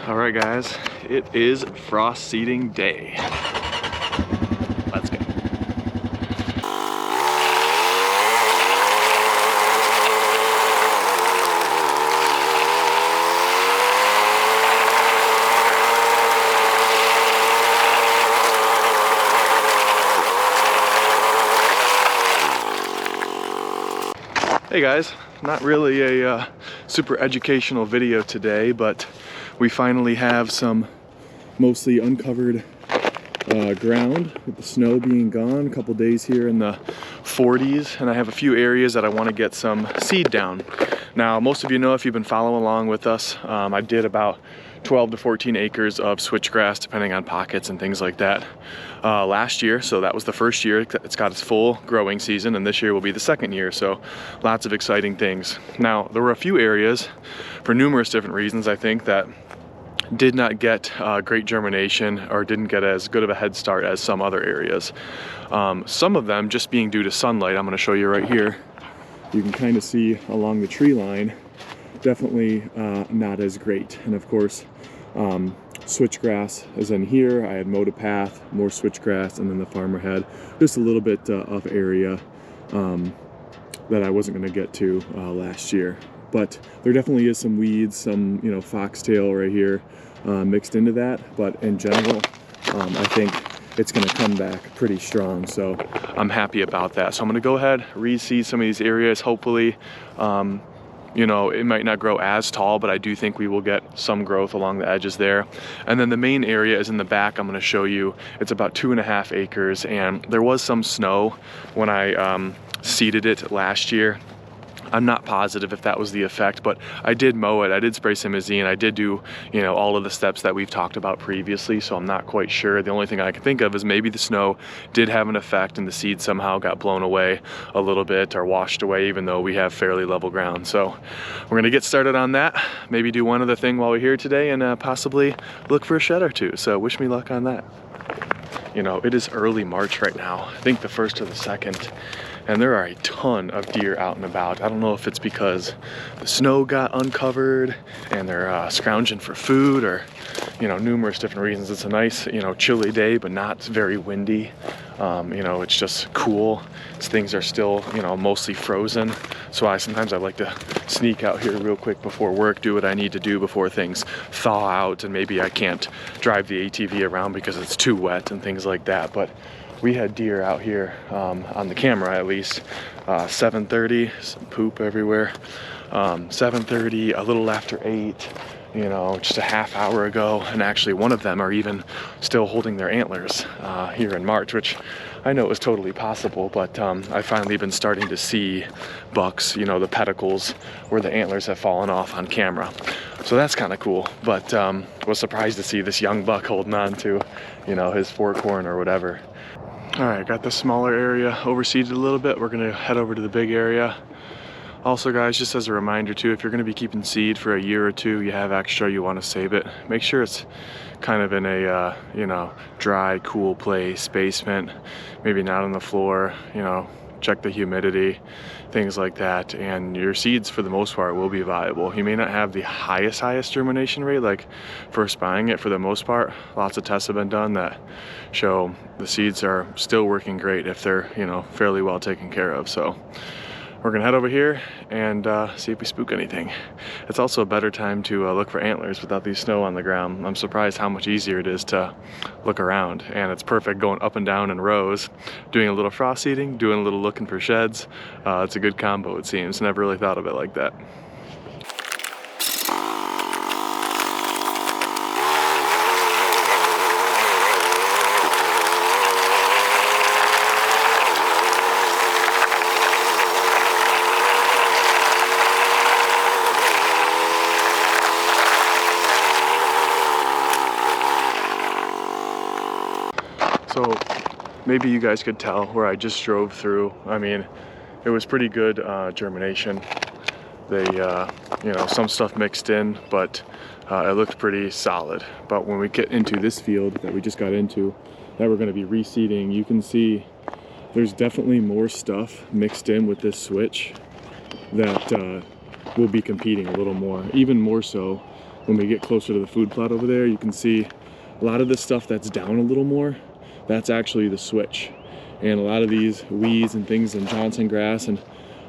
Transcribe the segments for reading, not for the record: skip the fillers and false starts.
All right, guys, it is frost seeding day. Let's go. Hey guys, not really a super educational video today, but we finally have some mostly uncovered ground with the snow being gone. A couple days here in the 40s, and I have a few areas that I want to get some seed down. Now, most of you know, if you've been following along with us, I did about 12 to 14 acres of switchgrass, depending on pockets and things like that, last year. So that was the first year. It's got its full growing season, and this year will be the second year. So lots of exciting things. Now, there were a few areas, for numerous different reasons, I think, that did not get great germination or didn't get as good of a head start as some other areas. Some of them just being due to sunlight. I'm going to show you right here. You can kind of see along the tree line, definitely not as great. And of course, switchgrass is in here. I had mowed a path, more switchgrass, and then the farmer had just a little bit of area that I wasn't going to get to last year. But there definitely is some weeds, some foxtail right here mixed into that. But in general, I think it's going to come back pretty strong. So I'm happy about that. So I'm going to go ahead, reseed some of these areas. Hopefully, it might not grow as tall, but I do think we will get some growth along the edges there. And then the main area is in the back. I'm going to show you. It's about 2.5 acres, and there was some snow when I seeded it last year. I'm not positive if that was the effect, but I did mow it. I did spray some azine. I did do, all of the steps that we've talked about previously, so I'm not quite sure. The only thing I can think of is maybe the snow did have an effect and the seed somehow got blown away a little bit or washed away, even though we have fairly level ground. So we're gonna get started on that. Maybe do one other thing while we're here today and possibly look for a shed or two. So wish me luck on that. It is early March right now. I think the 1st or the 2nd. And there are a ton of deer out and about. I don't know if it's because the snow got uncovered and they're scrounging for food, or numerous different reasons. It's a nice chilly day, but not very windy. It's just cool. Things are still mostly frozen, so sometimes I like to sneak out here real quick before work, do what I need to do before things thaw out, and maybe I can't drive the ATV around because it's too wet and things like that. But we had deer out here on the camera, at least 7:30, some poop everywhere. 7:30, a little after 8, just a half hour ago, and actually one of them are even still holding their antlers here in March, which I know is totally possible, but I've finally been starting to see bucks, the pedicles where the antlers have fallen off on camera. So that's kind of cool, but was surprised to see this young buck holding on to, his forkhorn or whatever. All right, got the smaller area overseeded a little bit. We're gonna head over to the big area. Also, guys, just as a reminder too, if you're gonna be keeping seed for a year or two, you have extra, you wanna save it. Make sure it's kind of in a, dry, cool place, basement, maybe not on the floor, check the humidity, things like that, and your seeds for the most part will be viable. You may not have the highest germination rate, like first buying it. For the most part, lots of tests have been done that show the seeds are still working great if they're fairly well taken care of. So we're gonna head over here and see if we spook anything. It's also a better time to look for antlers without the snow on the ground. I'm surprised how much easier it is to look around, and it's perfect going up and down in rows, doing a little frost seeding, doing a little looking for sheds. It's a good combo, it seems. Never really thought of it like that. So maybe you guys could tell where I just drove through. I mean, it was pretty good germination. They, some stuff mixed in, but it looked pretty solid. But when we get into this field that we just got into, that we're gonna be reseeding, you can see there's definitely more stuff mixed in with this switch that will be competing a little more, even more so when we get closer to the food plot over there, you can see a lot of this stuff that's down a little more, that's actually the switch. And a lot of these weeds and things in Johnson grass and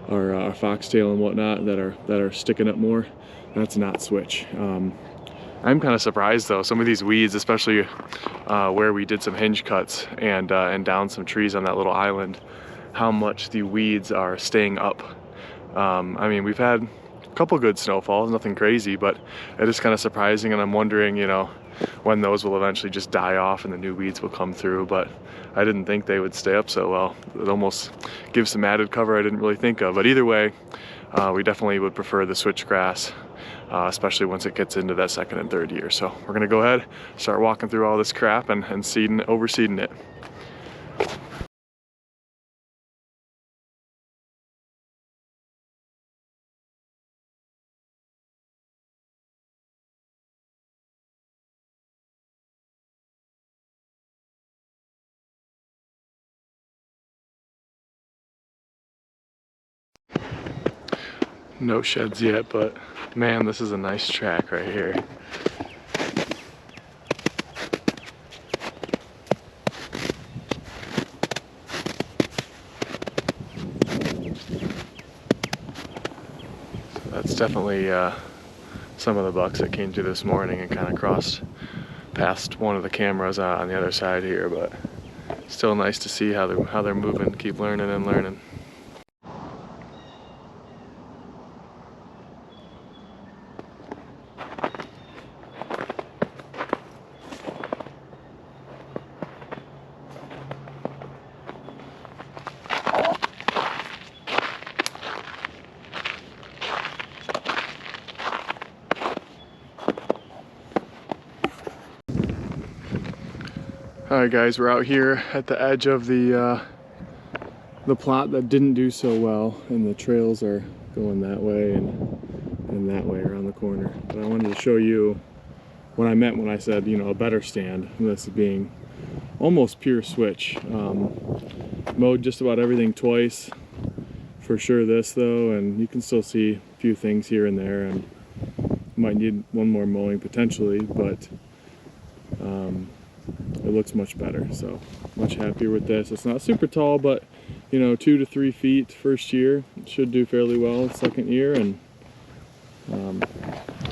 our foxtail and whatnot that are sticking up more, that's not switch. I'm kind of surprised though, some of these weeds, especially where we did some hinge cuts and down some trees on that little island, how much the weeds are staying up. I mean, we've had a couple good snowfalls, nothing crazy, but it is kind of surprising, and I'm wondering, you know, when those will eventually just die off and the new weeds will come through. But I didn't think they would stay up so well. It almost gives some added cover I didn't really think of. But either way, we definitely would prefer the switchgrass, especially once it gets into that second and third year. So we're gonna go ahead, start walking through all this crap and overseeding it. No sheds yet, but man, this is a nice track right here. So that's definitely some of the bucks that came through this morning and kind of crossed past one of the cameras on the other side here, but still nice to see how they're moving, keep learning and learning. Alright guys, we're out here at the edge of the plot that didn't do so well, and the trails are going that way and that way around the corner. But I wanted to show you what I meant when I said, you know, a better stand, this being almost pure switch. Mowed just about everything twice, for sure this though, and you can still see a few things here and there, and might need one more mowing potentially, but it looks much better, so much happier with this. It's not super tall, but you know, 2 to 3 feet first year, it should do fairly well second year, and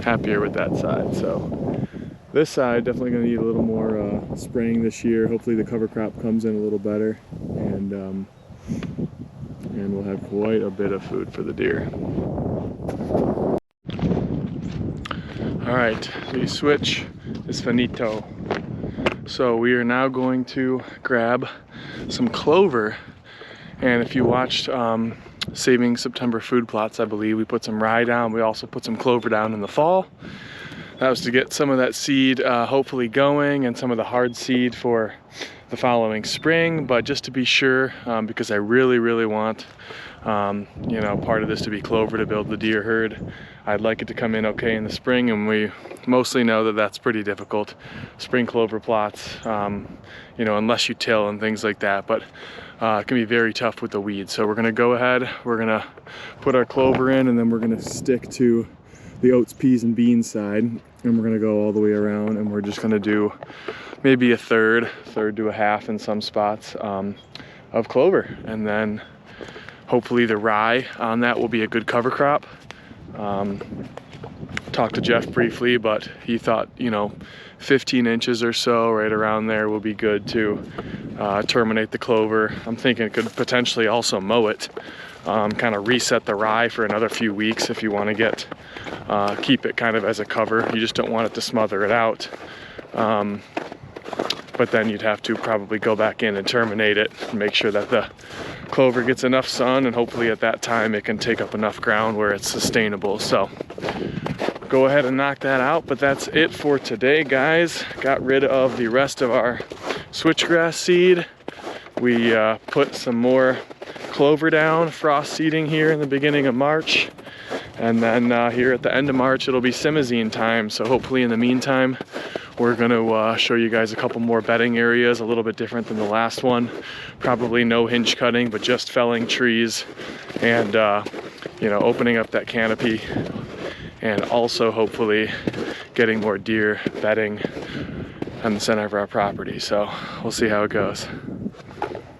happier with that side. So this side definitely going to need a little more spraying this year. Hopefully the cover crop comes in a little better, and we'll have quite a bit of food for the deer. All right, the switch is finito. So we are now going to grab some clover, and if you watched Saving September Food Plots, I believe we put some rye down. We also put some clover down in the fall. That was to get some of that seed hopefully going, and some of the hard seed for the following spring. But just to be sure, because I really want you know, part of this to be clover to build the deer herd, I'd like it to come in okay in the spring, and we mostly know that that's pretty difficult. Spring clover plots, you know, unless you till and things like that, but it can be very tough with the weeds. So we're gonna go ahead, we're gonna put our clover in, and then we're gonna stick to the oats, peas, and beans side, and we're gonna go all the way around, and we're just gonna do maybe a third to a half in some spots of clover, and then hopefully the rye on that will be a good cover crop. Talked to Jeff briefly, but he thought, you know, 15 inches or so, right around there, will be good to terminate the clover. I'm thinking it could potentially also mow it, kind of reset the rye for another few weeks if you want to get keep it kind of as a cover. You just don't want it to smother it out. But then you'd have to probably go back in and terminate it and make sure that the clover gets enough sun, and hopefully at that time it can take up enough ground where it's sustainable. So go ahead and knock that out. But that's it for today, guys. Got rid of the rest of our switchgrass seed. We put some more clover down, frost seeding here in the beginning of March, and then here at the end of March it'll be simazine time. So hopefully in the meantime we're going to show you guys a couple more bedding areas, a little bit different than the last one. Probably no hinge cutting, but just felling trees and you know, opening up that canopy, and also hopefully getting more deer bedding on the center of our property. So we'll see how it goes.